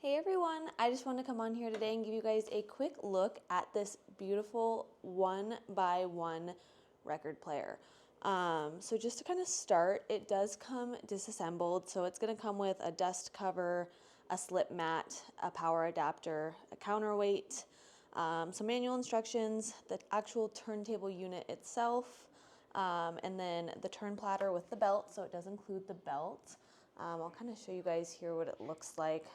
Hey everyone, I just want to come on here today and give you guys a quick look at this beautiful 1x1 record player. So just to kind of start, it does come disassembled. So it's going to come with a dust cover, a slip mat, a power adapter, a counterweight, some manual instructions, the actual turntable unit itself, and then the turn platter with the belt. So it does include the belt. I'll kind of show you guys here what it looks like.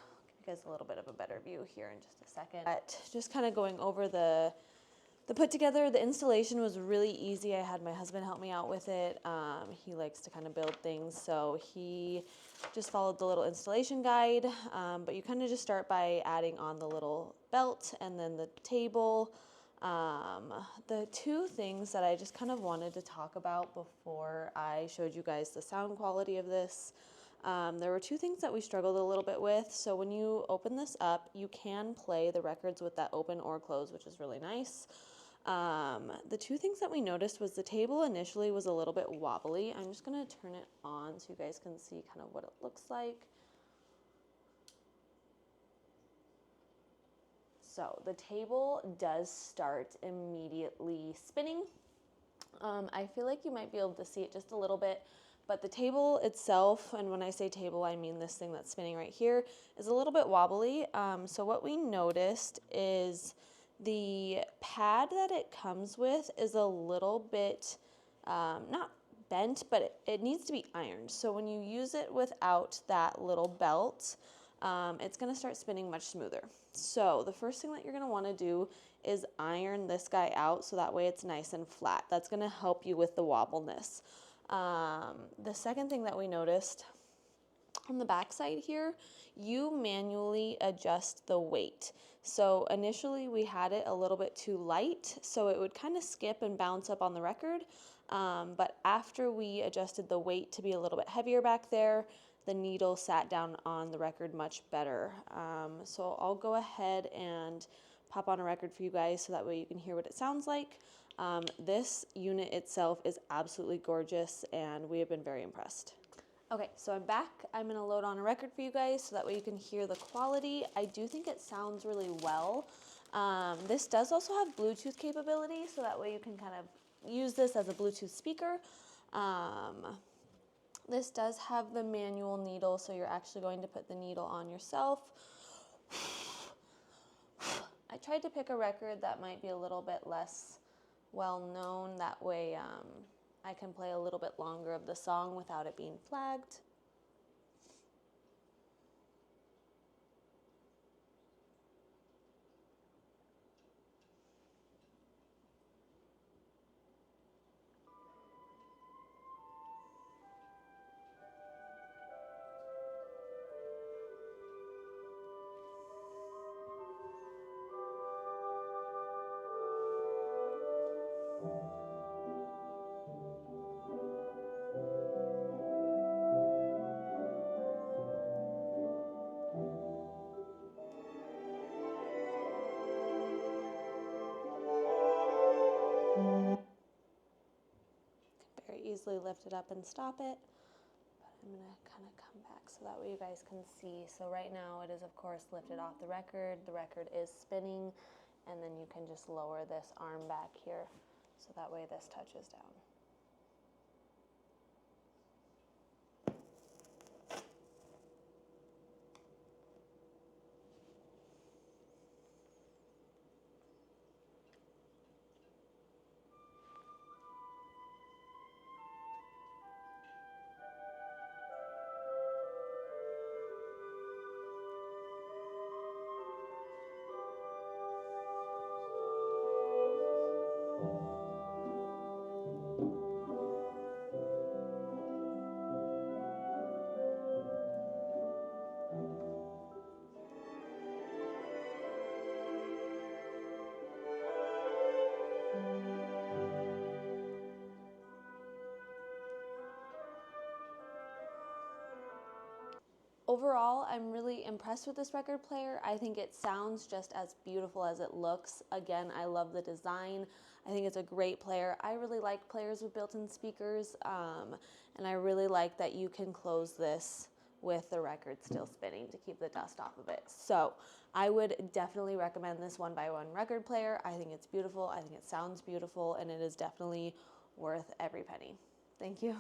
You guys a little bit of a better view here in just a second. But just kind of going over the put together, the installation was really easy. I had my husband help me out with it. He likes to kind of build things, so he just followed the little installation guide. But you kind of just start by adding on the little belt and then the table. The two things that I just kind of wanted to talk about before I showed you guys the sound quality of this. There were two things that we struggled a little bit with. So when you open this up, you can play the records with that open or close, which is really nice. The two things that we noticed was the table initially was a little bit wobbly. I'm just going to turn it on so you guys can see kind of what it looks like. So the table does start immediately spinning. I feel like you might be able to see it just a little bit, but the table itself, and when I say table, I mean this thing that's spinning right here, is a little bit wobbly. So what we noticed is the pad that it comes with is a little bit, not bent, but it needs to be ironed. So when you use it without that little belt, it's going to start spinning much smoother. So the first thing that you're going to want to do is iron this guy out so that way it's nice and flat. That's going to help you with the wobbleness. The second thing that we noticed on the back side here, you manually adjust the weight. So initially we had it a little bit too light, so it would kind of skip and bounce up on the record. But after we adjusted the weight to be a little bit heavier back there, the needle sat down on the record much better. So I'll go ahead and pop on a record for you guys so that way you can hear what it sounds like. This unit itself is absolutely gorgeous and we have been very impressed. Okay, so I'm back. I'm gonna load on a record for you guys so that way you can hear the quality. I do think it sounds really well. This does also have Bluetooth capability, so that way you can kind of use this as a Bluetooth speaker. This does have the manual needle, so you're actually going to put the needle on yourself. I tried to pick a record that might be a little bit less well known, that way I can play a little bit longer of the song without it being flagged. Very easily lift it up and stop it. But I'm gonna kind of come back so that way you guys can see. So right now it is of course lifted off the record. The record is spinning, and then you can just lower this arm back here so that way this touches down. Overall, I'm really impressed with this record player. I think it sounds just as beautiful as it looks. Again, I love the design. I think it's a great player. I really like players with built-in speakers, and I really like that you can close this with the record still spinning to keep the dust off of it. So I would definitely recommend this 1x1 record player. I think it's beautiful. I think it sounds beautiful, and it is definitely worth every penny. Thank you.